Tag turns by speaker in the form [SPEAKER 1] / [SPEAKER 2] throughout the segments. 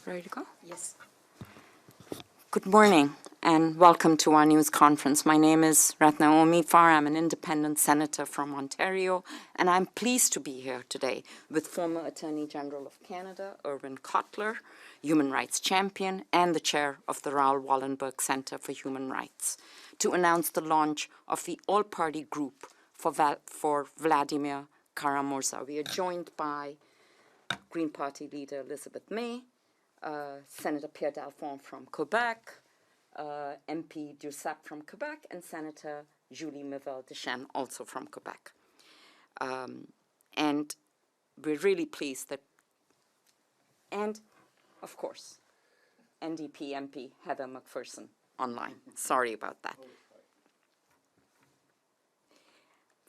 [SPEAKER 1] Ready to go?
[SPEAKER 2] Yes.
[SPEAKER 1] Good morning and welcome to our news conference. My name is Ratna Omidvar. I'm an independent senator from Ontario, and I'm pleased to be here today with former Attorney General of Canada, Irwin Cotler, human rights champion, and the chair of the Raoul Wallenberg Center for Human Rights, to announce the launch of the all-party group for Vladimir Kara-Murza. We are joined by Green Party leader Elizabeth May, Senator Pierre Dalphond from Quebec, MP Duceppe from Quebec, and Senator Julie Miville-Deschênes, also from Quebec. And we're really pleased that, and of course, NDP MP Heather McPherson online. Sorry about that.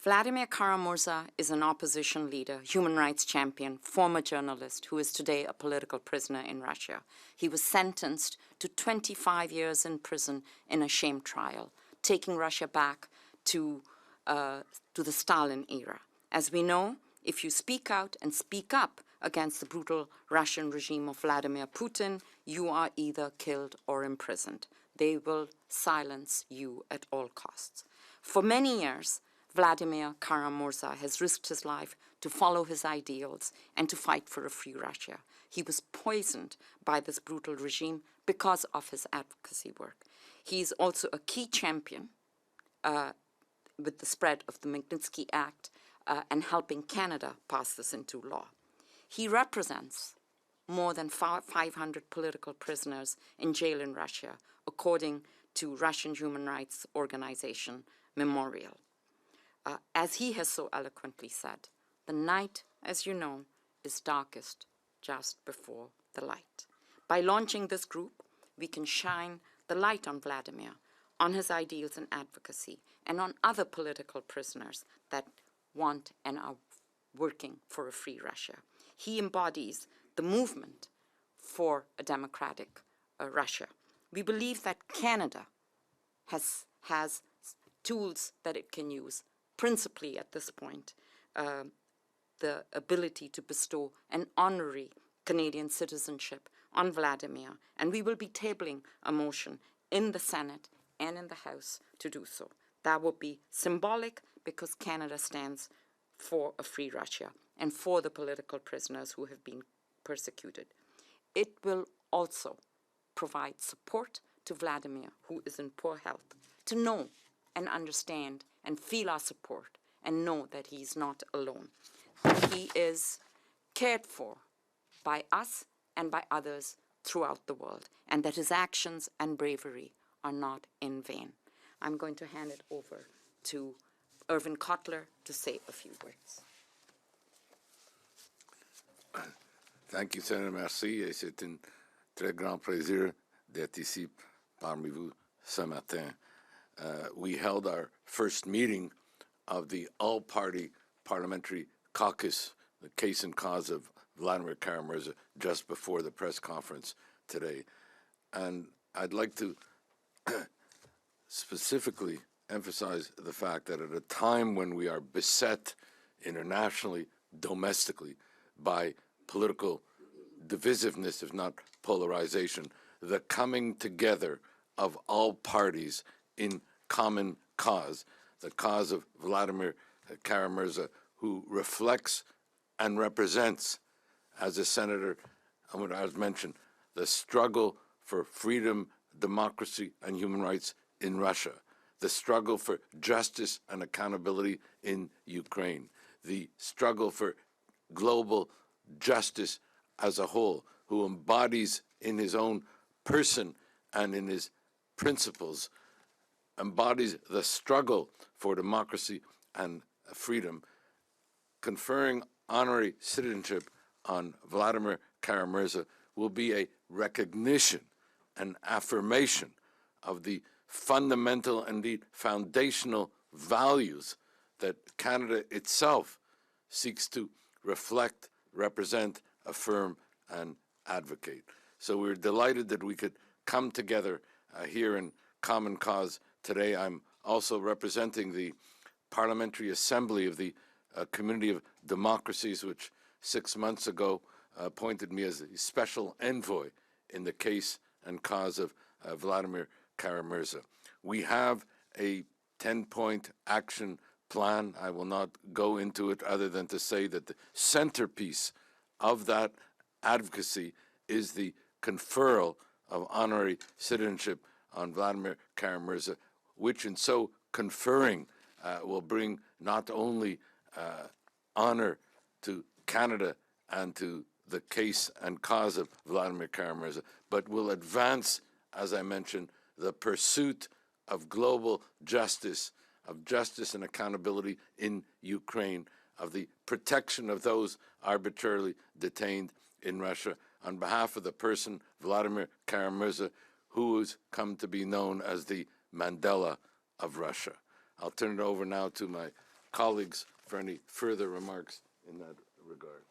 [SPEAKER 1] Vladimir Kara-Murza is an opposition leader, human rights champion, former journalist who is today a political prisoner in Russia. He was sentenced to 25 years in prison in a shame trial, taking Russia back to the Stalin era. As we know, if you speak out and speak up against the brutal Russian regime of Vladimir Putin, you are either killed or imprisoned. They will silence you at all costs. For many years, Vladimir Kara-Murza has risked his life to follow his ideals and to fight for a free Russia. He was poisoned by this brutal regime because of his advocacy work. He is also a key champion with the spread of the Magnitsky Act and helping Canada pass this into law. He represents more than 500 political prisoners in jail in Russia, according to Russian human rights organization Memorial. As he has so eloquently said, the night, as you know, is darkest just before the light. By launching this group, we can shine the light on Vladimir, on his ideals and advocacy, and on other political prisoners that want and are working for a free Russia. He embodies the movement for a democratic Russia. We believe that Canada has tools that it can use, principally at this point, the ability to bestow an honorary Canadian citizenship on Vladimir, and we will be tabling a motion in the Senate and in the House to do so. That would be symbolic because Canada stands for a free Russia and for the political prisoners who have been persecuted. It will also provide support to Vladimir, who is in poor health, to know and understand and feel our support and know that he is not alone. He is cared for by us and by others throughout the world, and that his actions and bravery are not in vain. I'm going to hand it over to Irwin Cotler to say a few words.
[SPEAKER 3] Thank you, Senator. Merci. Et c'est un très grand plaisir d'être ici parmi vous ce matin. We held our first meeting of the all-party parliamentary caucus, the case and cause of Vladimir Kara-Murza, just before the press conference today. And I'd like to specifically emphasize the fact that at a time when we are beset internationally, domestically, by political divisiveness, if not polarization, the coming together of all parties in common cause, the cause of Vladimir Kara-Murza, who reflects and represents, as a senator, as mentioned, the struggle for freedom, democracy, and human rights in Russia, the struggle for justice and accountability in Ukraine, the struggle for global justice as a whole, who embodies in his own person and in his principles, embodies the struggle for democracy and freedom. Conferring honorary citizenship on Vladimir Kara-Murza will be a recognition, an affirmation of the fundamental, indeed foundational values that Canada itself seeks to reflect, represent, affirm, and advocate. So we're delighted that we could come together here in common cause today. I'm also representing the Parliamentary Assembly of the Community of Democracies, which 6 months ago appointed me as a special envoy in the case and cause of Vladimir Kara-Murza. We have a 10-point action plan. I will not go into it other than to say that the centerpiece of that advocacy is the conferral of honorary citizenship on Vladimir Kara-Murza, which in so conferring will bring not only honor to Canada and to the case and cause of Vladimir Kara-Murza, but will advance, as I mentioned, the pursuit of global justice, of justice and accountability in Ukraine, of the protection of those arbitrarily detained in Russia, on behalf of the person, Vladimir Kara-Murza, who has come to be known as the Mandela of Russia. I'll turn it over now to my colleagues for any further remarks in that regard.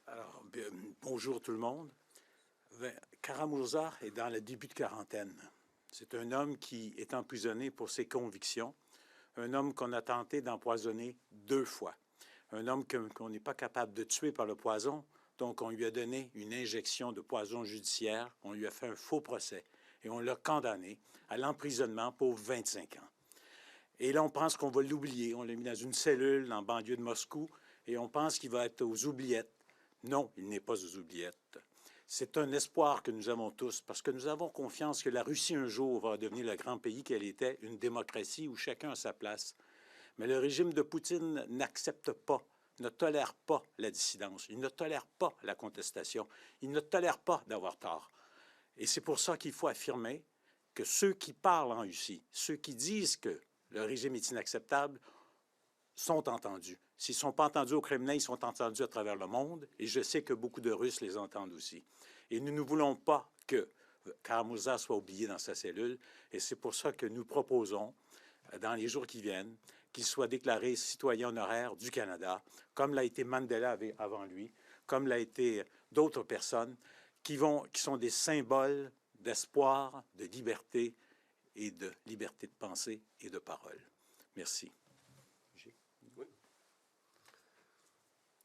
[SPEAKER 2] Alors, bonjour tout le monde. Kara-Murza est dans le début de quarantaine. C'est un homme qui est emprisonné pour ses convictions, un homme qu'on a tenté d'empoisonner 2 fois, un homme qu'on n'est pas capable de tuer par le poison, donc on lui a donné une injection de poison judiciaire, on lui a fait un faux procès et on l'a condamné à l'emprisonnement pour 25 ans. Et là, on pense qu'on va l'oublier. On l'a mis dans une cellule en banlieue de Moscou et on pense qu'il va être aux oubliettes. Non, il n'est pas aux oubliettes. C'est un espoir que nous avons tous parce que nous avons confiance que la Russie un jour va devenir le grand pays qu'elle était, une démocratie où chacun a sa place. Mais le régime de Poutine n'accepte pas, ne tolère pas la dissidence, il ne tolère pas la contestation, il ne tolère pas d'avoir tort. Et c'est pour ça qu'il faut affirmer que ceux qui parlent en Russie, ceux qui disent que le régime est inacceptable, sont entendus. S'ils ne sont pas entendus au Kremlin, ils sont entendus à travers le monde, et je sais que beaucoup de Russes les entendent aussi. Et nous ne voulons pas que Kara-Murza soit oublié dans sa cellule, et c'est pour ça que nous proposons, dans les jours qui viennent, qu'il soit déclaré citoyen honoraire du Canada, comme l'a été Mandela avant lui, comme l'a été d'autres personnes, qui sont des symboles d'espoir, de liberté et de liberté de pensée et de parole. Merci.
[SPEAKER 4] Oui.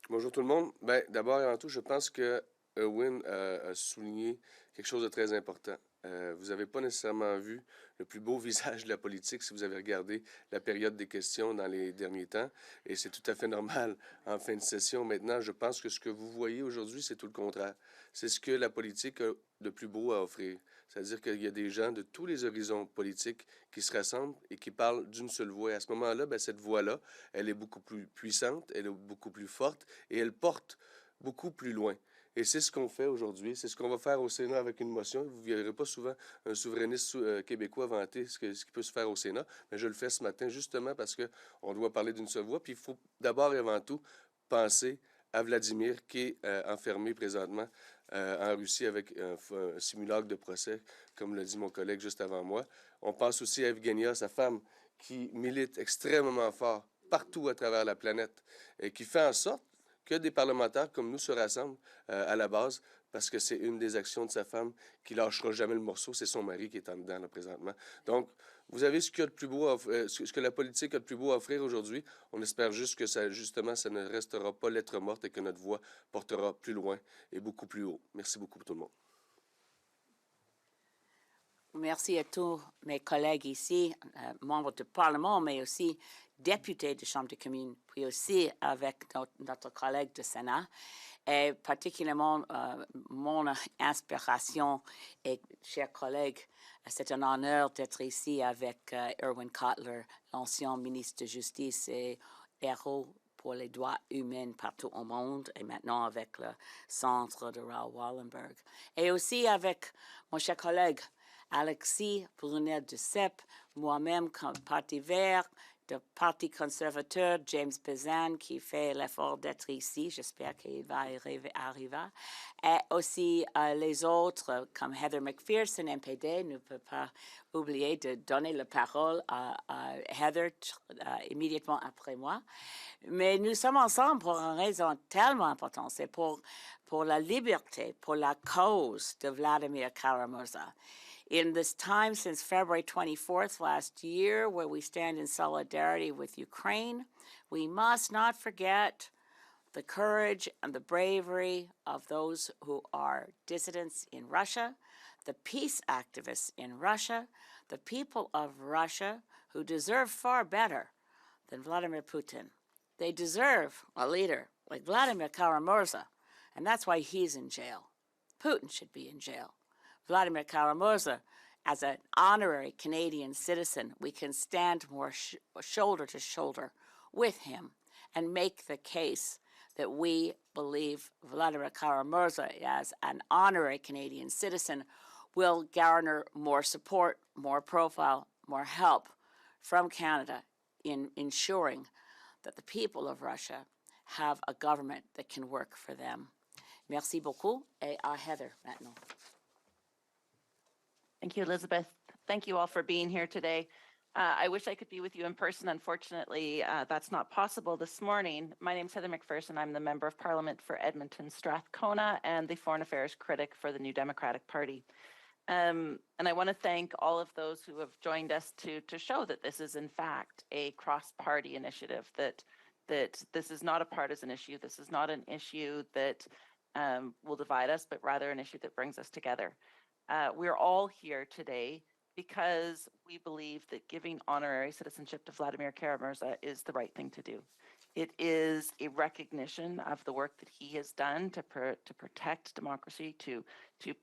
[SPEAKER 4] Bonjour tout le monde. Bien, d'abord et avant tout, je pense que Irwin a souligné quelque chose de très important. Vous n'avez pas nécessairement vu le plus beau visage de la politique si vous avez regardé la période des questions dans les derniers temps, et c'est tout à fait normal en fin de session. Maintenant, je pense que ce que vous voyez aujourd'hui, c'est tout le contraire. C'est ce que la politique a de plus beau à offrir. C'est-à-dire qu'il y a des gens de tous les horizons politiques qui se rassemblent et qui parlent d'une seule voix. Et à ce moment-là, bien, cette voix-là, elle est beaucoup plus puissante, elle est beaucoup plus forte et elle porte beaucoup plus loin. Et c'est ce qu'on fait aujourd'hui. C'est ce qu'on va faire au Sénat avec une motion. Vous ne verrez pas souvent un souverainiste québécois vanter ce qui peut se faire au Sénat, mais je le fais ce matin justement parce qu'on doit parler d'une seule voix. Puis il faut d'abord et avant tout penser à Vladimir qui est enfermé présentement en Russie avec un simulacre de procès, comme l'a dit mon collègue juste avant moi. On pense aussi à Evgenia, sa femme, qui milite extrêmement fort partout à travers la planète et qui fait en sorte que des parlementaires comme nous se rassemblent à la base, parce que c'est une des actions de sa femme qui lâchera jamais le morceau, c'est son mari qui est en dedans là, présentement. Donc, vous avez ce qu'il y a de plus beau ce que la politique a de plus beau à offrir aujourd'hui. On espère juste que ça, justement, ça ne restera pas lettre morte et que notre voix portera plus loin et beaucoup plus haut. Merci beaucoup tout le monde.
[SPEAKER 5] Merci à tous mes collègues ici, membres du Parlement, mais aussi députés de Chambre des communes, puis aussi avec notre collègue du Sénat. Et particulièrement, mon inspiration et chers collègues, c'est un honneur d'être ici avec Irwin Cotler, l'ancien ministre de Justice et héros pour les droits humains partout au monde, et maintenant avec le centre de Raoul Wallenberg. Et aussi avec mon cher collègue Alexis, Brunelle-Duceppe, moi-même comme Parti vert, du Parti conservateur, James Bezan, qui fait l'effort d'être ici. J'espère qu'il va arriver. Et aussi les autres, comme Heather McPherson, MPD, ne peut pas oublier de donner la parole à Heather immédiatement après moi. Mais nous sommes ensemble pour une raison tellement importante. C'est pour la liberté, pour la cause de Vladimir Kara-Murza. In this time since February 24th last year, where we stand in solidarity with Ukraine, we must not forget the courage and the bravery of those who are dissidents in Russia, the peace activists in Russia, the people of Russia who deserve far better than Vladimir Putin. They deserve a leader like Vladimir Kara-Murza, and that's why he's in jail. Putin should be in jail. Vladimir Kara-Murza, as an honorary Canadian citizen, we can stand more shoulder to shoulder with him and make the case that we believe Vladimir Kara-Murza, as an honorary Canadian citizen, will garner more support, more profile, more help from Canada in ensuring that the people of Russia have a government that can work for them. Merci beaucoup, et à Heather maintenant.
[SPEAKER 6] Thank you, Elizabeth. Thank you all for being here today. I wish I could be with you in person. Unfortunately, that's not possible this morning. My name is Heather McPherson. I'm the Member of Parliament for Edmonton Strathcona and the Foreign Affairs Critic for the New Democratic Party. And I want to thank all of those who have joined us to show that this is, in fact, a cross-party initiative, that this is not a partisan issue. This is not an issue that will divide us, but rather an issue that brings us together. We're all here today because we believe that giving honorary citizenship to Vladimir Kara-Murza is the right thing to do. It is a recognition of the work that he has done to protect democracy, to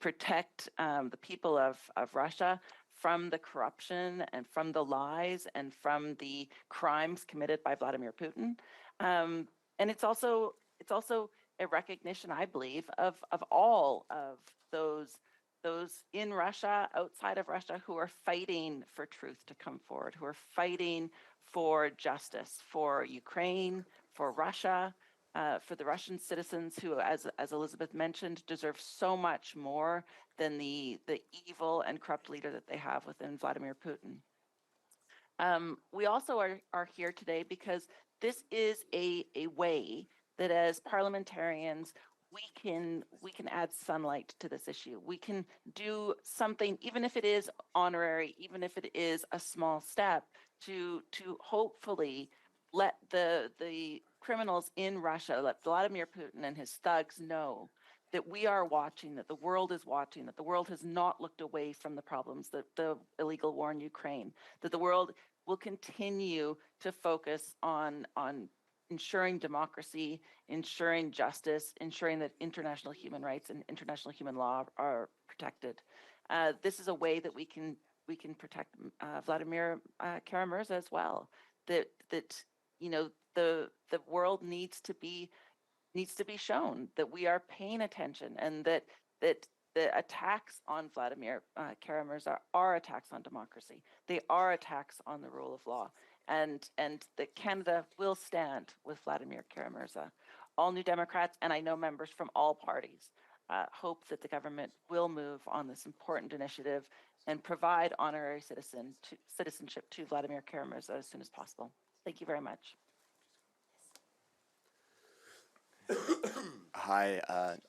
[SPEAKER 6] protect the people of Russia from the corruption and from the lies and from the crimes committed by Vladimir Putin. And it's also a recognition, I believe, of all of those in Russia, outside of Russia, who are fighting for truth to come forward, who are fighting for justice, for Ukraine, for Russia, for the Russian citizens who, as Elizabeth mentioned, deserve so much more than the evil and corrupt leader that they have within Vladimir Putin. We also are here today because this is a way that as parliamentarians, we can add sunlight to this issue. We can do something, even if it is honorary, even if it is a small step, to hopefully let the criminals in Russia, let Vladimir Putin and his thugs know that we are watching, that the world is watching, that the world has not looked away from the problems, that the illegal war in Ukraine, that the world will continue to focus on ensuring democracy, ensuring justice, ensuring that international human rights and international human law are protected. This is a way that we can protect Vladimir Kara-Murza as well. That you know the world needs to be shown that we are paying attention, and that the attacks on Vladimir Kara-Murza are attacks on democracy. They are attacks on the rule of law. And that Canada will stand with Vladimir Kara-Murza. All New Democrats, and I know members from all parties, hope that the government will move on this important initiative and provide honorary citizenship to Vladimir Kara-Murza as soon as possible. Thank you very much.
[SPEAKER 7] Hi,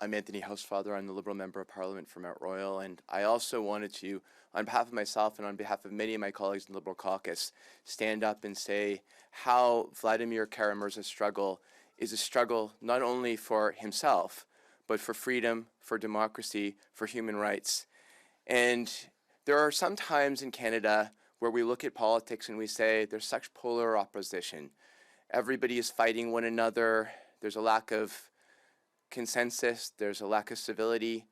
[SPEAKER 7] I'm Anthony Housefather. I'm the Liberal Member of Parliament for Mount Royal, and I also wanted to, on behalf of myself and on behalf of many of my colleagues in the Liberal caucus, stand up and say how Vladimir Kara-Murza's struggle is a struggle not only for himself, but for freedom, for democracy, for human rights. And there are some times in Canada where we look at politics and we say there's such polar opposition. Everybody is fighting one another. There's a lack of consensus, there's a lack of civility.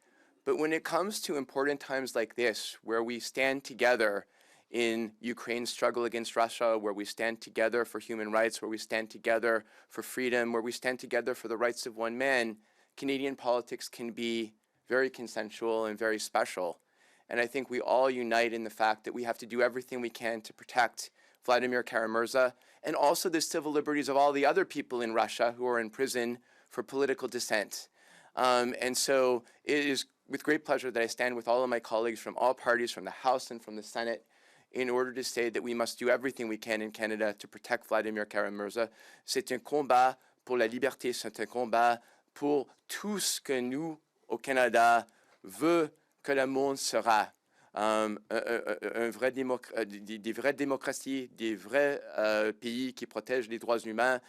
[SPEAKER 7] But when it comes to important times like this, where we stand together in Ukraine's struggle against Russia, where we stand together for human rights, where we stand together for freedom, where we stand together for the rights of one man, Canadian politics can be very consensual and very special. And I think we all unite in the fact that we have to do everything we can to protect Vladimir Kara-Murza and also the civil liberties of all the other people in Russia who are in prison for political dissent. And so it is with great pleasure that I stand with all of my colleagues from all parties, from the House and from the Senate, in order to say that we must do everything we can in Canada to protect Vladimir Kara-Murza. C'est un combat pour la liberté, c'est un combat pour tout ce que nous, au Canada, veut que le monde sera. des vraies démocraties, des vrais pays qui protègent les droits humains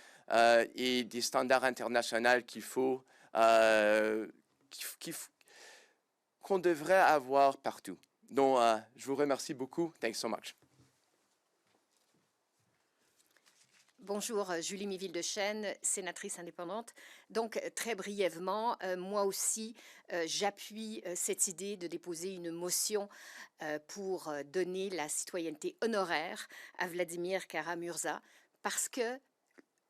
[SPEAKER 7] et des standards internationaux qu'on devrait avoir partout. Donc, je vous remercie beaucoup. Thanks so much.
[SPEAKER 8] Bonjour, Julie Miville-de-Chêne, sénatrice indépendante. Donc, très brièvement, moi aussi, j'appuie cette idée de déposer une motion pour donner la citoyenneté honoraire à Vladimir Kara-Murza, parce que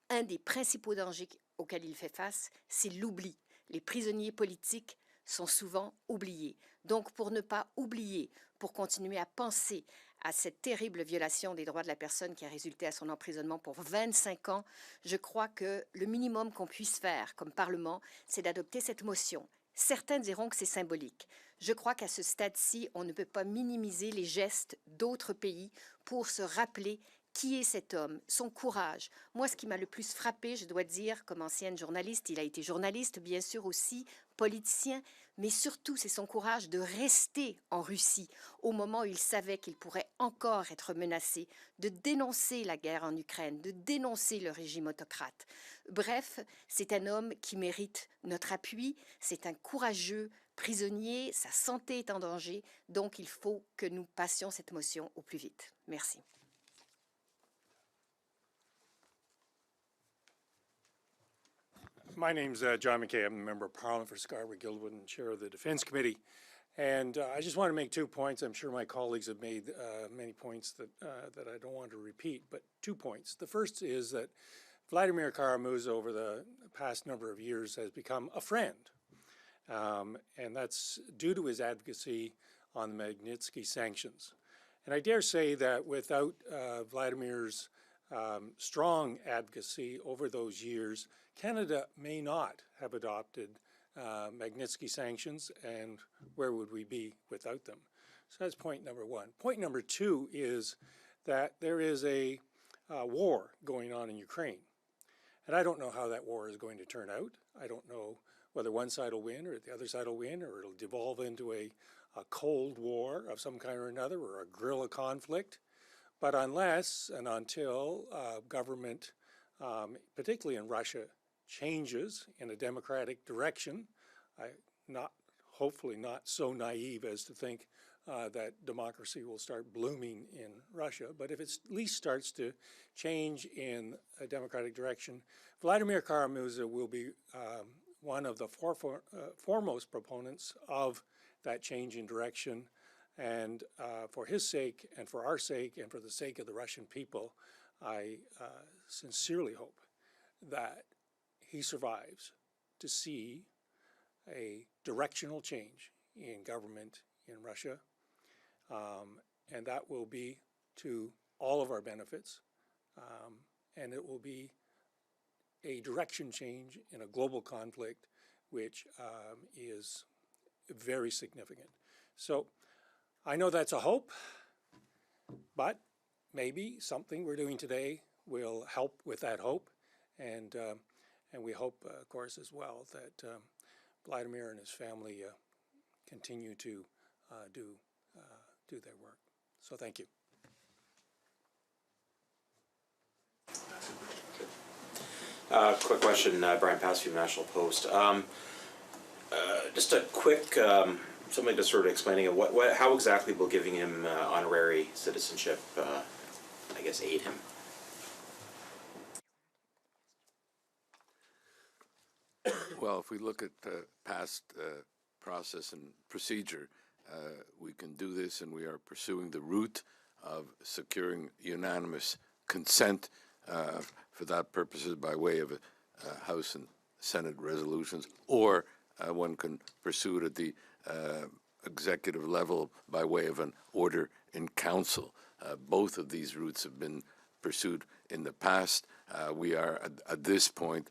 [SPEAKER 8] un des principaux dangers auxquels il fait face, c'est l'oubli. Les prisonniers politiques sont souvent oubliés. Donc, pour ne pas oublier, pour continuer à penser à cette terrible violation des droits de la personne qui a résulté à son emprisonnement pour 25 ans, je crois que le minimum qu'on puisse faire comme Parlement, c'est d'adopter cette motion. Certains diront que c'est symbolique. Je crois qu'à ce stade-ci, on ne peut pas minimiser les gestes d'autres pays pour se rappeler qui est cet homme, son courage. Moi, ce qui m'a le plus frappé, je dois dire, comme ancienne journaliste, il a été journaliste, bien sûr aussi, politicien, mais surtout, c'est son courage de rester en Russie au moment où il savait qu'il pourrait encore être menacé, de dénoncer la guerre en Ukraine, de dénoncer le régime autocrate. Bref, c'est un homme qui mérite notre appui, c'est un courageux prisonnier, sa santé est en danger, donc il faut que nous passions cette motion au plus vite. Merci.
[SPEAKER 9] My name's John McKay. I'm a member of Parliament for Scarborough-Guildwood and chair of the Defense Committee. And I just want to make 2 points. I'm sure my colleagues have made many points that I don't want to repeat, but 2 points. The first is that Vladimir Kara-Murza over the past number of years has become a friend. And that's due to his advocacy on the Magnitsky sanctions. And I dare say that without Vladimir's strong advocacy over those years, Canada may not have adopted Magnitsky sanctions, and where would we be without them? So that's point number one. Point number two is that there is a war going on in Ukraine. And I don't know how that war is going to turn out. I don't know whether one side will win or the other side will win, or it'll devolve into a cold war of some kind or another, or a guerrilla conflict. But unless and until government, particularly in Russia, changes in a democratic direction, hopefully not so naive as to think that democracy will start blooming in Russia, but if it at least starts to change in a democratic direction, Vladimir Kara-Murza will be one of the foremost proponents of that change in direction. And for his sake, and for our sake, and for the sake of the Russian people, I sincerely hope that he survives to see a directional change in government in Russia. And that will be to all of our benefits. And it will be a direction change in a global conflict, which is very significant. So I know that's a hope, but maybe something we're doing today will help with that hope. And we hope, of course, as well, that Vladimir and his family continue to do their work. So thank you.
[SPEAKER 10] Quick question, Brian Passew, National Post. Just a quick, something to sort of explaining how exactly will giving him honorary citizenship, I guess, aid him?
[SPEAKER 3] Well, if we look at past process and procedure, we can do this, and we are pursuing the route of securing unanimous consent for that purposes by way of House and Senate resolutions, or one can pursue it at the executive level by way of an order in council. Both of these routes have been pursued in the past. We are at this point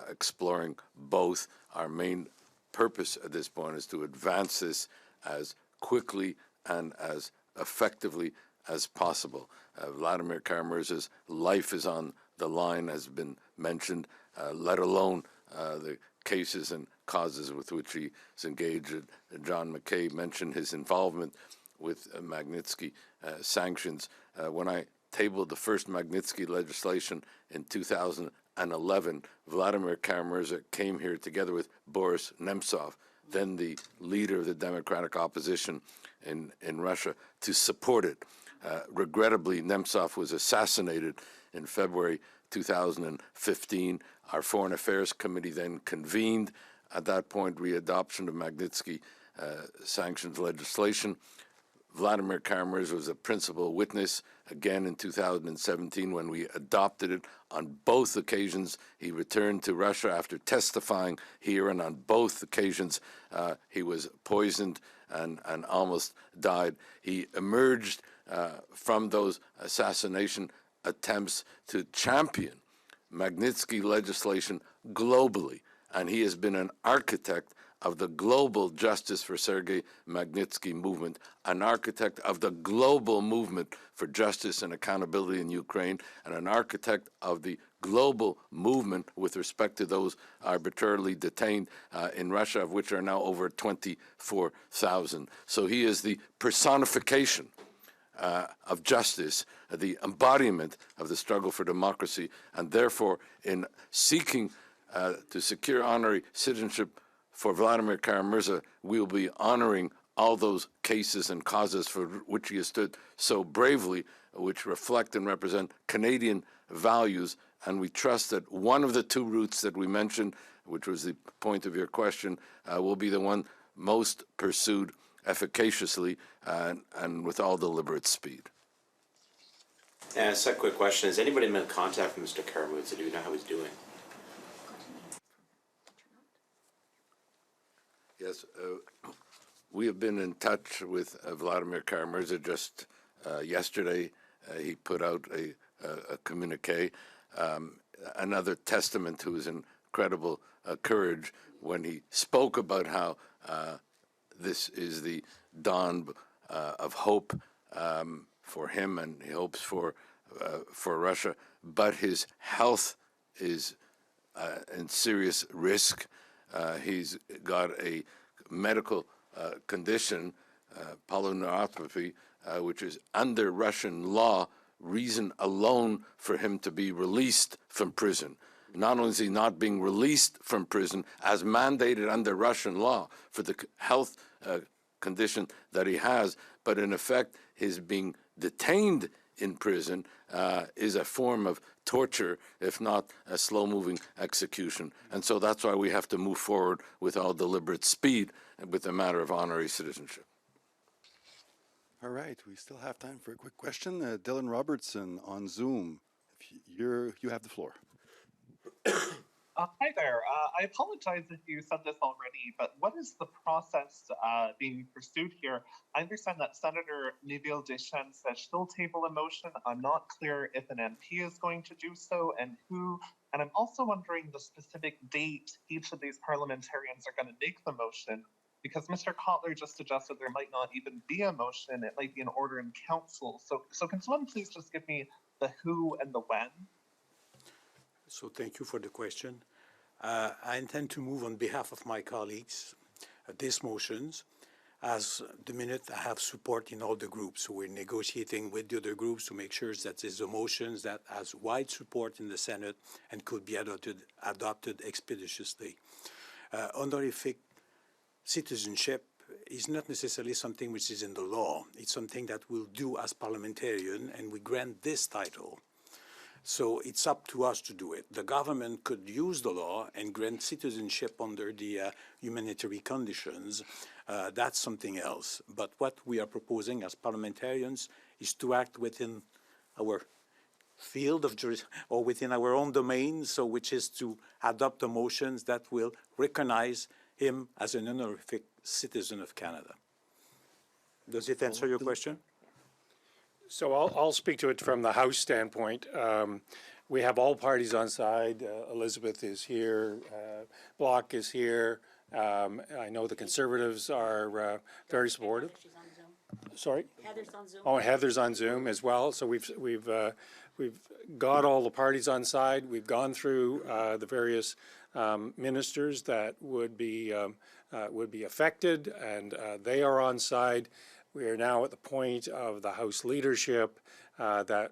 [SPEAKER 3] exploring both. Our main purpose at this point is to advance this as quickly and as effectively as possible. Vladimir Kara-Murza's life is on the line, has been mentioned, let alone the cases and causes with which he is engaged. John McKay mentioned his involvement with Magnitsky sanctions. When I tabled the first Magnitsky legislation in 2011, Vladimir Kara-Murza came here together with Boris Nemtsov, then the leader of the democratic opposition in Russia, to support it. Regrettably, Nemtsov was assassinated in February 2015. Our Foreign Affairs Committee then convened. At that point, readoption of Magnitsky sanctions legislation. Vladimir Kara-Murza was a principal witness again in 2017 when we adopted it. On both occasions, he returned to Russia after testifying here, and on both occasions, he was poisoned and almost died. He emerged from those assassination attempts to champion Magnitsky legislation globally, and he has been an architect of the global Justice for Sergei Magnitsky movement, an architect of the global movement for justice and accountability in Ukraine, and an architect of the global movement with respect to those arbitrarily detained in Russia, of which are now over 24,000. So he is the personification of justice, the embodiment of the struggle for democracy, and therefore in seeking to secure honorary citizenship for Vladimir Kara-Murza, we will be honoring all those cases and causes for which he has stood so bravely, which reflect and represent Canadian values. And we trust that one of the two routes that we mentioned, which was the point of your question, will be the one most pursued efficaciously and with all deliberate speed.
[SPEAKER 10] And a second quick question, has anybody been in contact with Mr. Kara-Murza? Do you know how he's doing?
[SPEAKER 3] Yes, we have been in touch with Vladimir Kara-Murza. Just yesterday, he put out a communique, another testament to his incredible courage when he spoke about how this is the dawn of hope for him, and he hopes for Russia. But his health is in serious risk. He's got a medical condition, polyneuropathy, which is under Russian law, reason alone for him to be released from prison. Not only is he not being released from prison as mandated under Russian law for the health condition that he has, but in effect his being detained in prison is a form of torture, if not a slow-moving execution. And so that's why we have to move forward with all deliberate speed with the matter of honorary citizenship.
[SPEAKER 11] All right, we still have time for a quick question. Dylan Robertson on Zoom. You have the floor.
[SPEAKER 12] Hi there. I apologize if you said this already, but what is the process being pursued here? I understand that Senator Méville-Deschênes said she'll table a motion. I'm not clear if an MP is going to do so and who. And I'm also wondering the specific date each of these parliamentarians are going to make the motion, because Mr. Cotler just suggested there might not even be a motion. It might be an order in council. So can someone please just give me the who and the when?
[SPEAKER 2] So thank you for the question. I intend to move on behalf of my colleagues these motions. As the minute I have support in all the groups, so we're negotiating with the other groups to make sure that there's a motions that has wide support in the Senate and could be adopted expeditiously. Honorific citizenship is not necessarily something which is in the law. It's something that we'll do as parliamentarian, and we grant this title. So it's up to us to do it. The government could use the law and grant citizenship under the humanitarian conditions. That's something else. But what we are proposing as parliamentarians is to act within our field of jurisdiction or within our own domain, so which is to adopt the motions that will recognize him as an honorific citizen of Canada. Does it answer your question?
[SPEAKER 9] So I'll speak to it from the House standpoint. We have all parties on side. Elizabeth is here. Bloc is here. I know the Conservatives are very supportive. Sorry?
[SPEAKER 5] Heather's on Zoom.
[SPEAKER 9] Oh, Heather's on Zoom as well. So we've got all the parties on side. We've gone through the various ministers that would be affected, and they are on side. We are now at the point of the House leadership that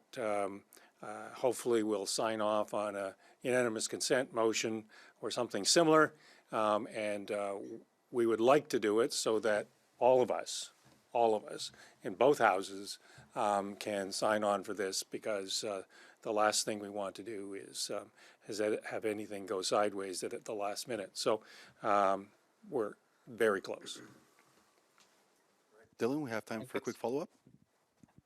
[SPEAKER 9] hopefully will sign off on a unanimous consent motion or something similar, and we would like to do it so that all of us in both houses can sign on for this, because the last thing we want to do is have anything go sideways at the last minute. So we're very close.
[SPEAKER 11] Dylan, we have time for a quick follow-up.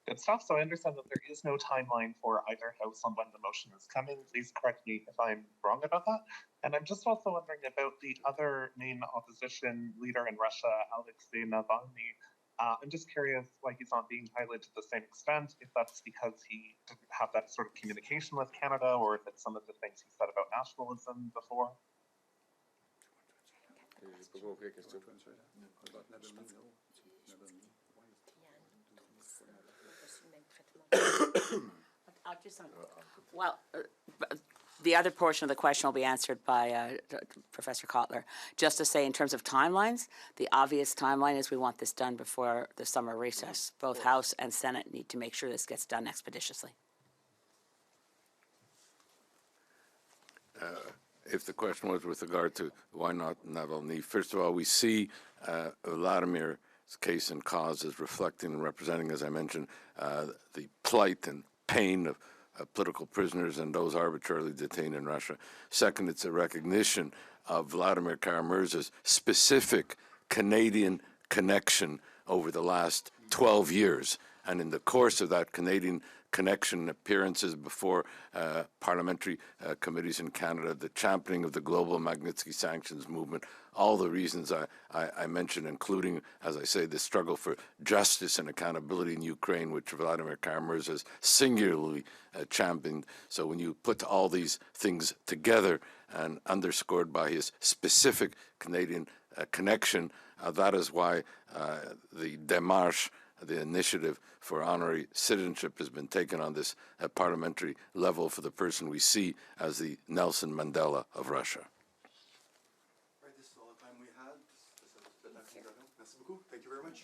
[SPEAKER 12] Good stuff. So I understand that there is no timeline for either house on when the motion is coming. Please correct me if I'm wrong about that. And I'm just also wondering about the other main opposition leader in Russia, Alexis. I'm just curious why he's not being highlighted to the same extent, if that's because he didn't have that sort of communication with Canada, or if it's some of the things he said about nationalism before.
[SPEAKER 5] Well, the other portion of the question will be answered by Professor Cotler. Just to say, in terms of timelines, the obvious timeline is we want this done before the summer recess. Both House and Senate need to make sure this gets done expeditiously.
[SPEAKER 3] If the question was with regard to why not Navalny, first of all, we see Vladimir's case and cause as reflecting and representing, as I mentioned, the plight and pain of political prisoners and those arbitrarily detained in Russia. Second, it's a recognition of Vladimir Kara-Murza's specific Canadian connection over the last 12 years. And in the course of that Canadian connection, appearances before parliamentary committees in Canada, the championing of the global Magnitsky sanctions movement, all the reasons I mentioned, including, as I say, the struggle for justice and accountability in Ukraine, which Vladimir Kara-Murza has singularly championed. So when you put all these things together and underscored by his specific Canadian connection, that is why the démarche, the initiative for honorary citizenship, has been taken on this parliamentary level for the person we see as the Nelson Mandela of Russia.
[SPEAKER 11] Right, this is all the time we had. Thank you very much.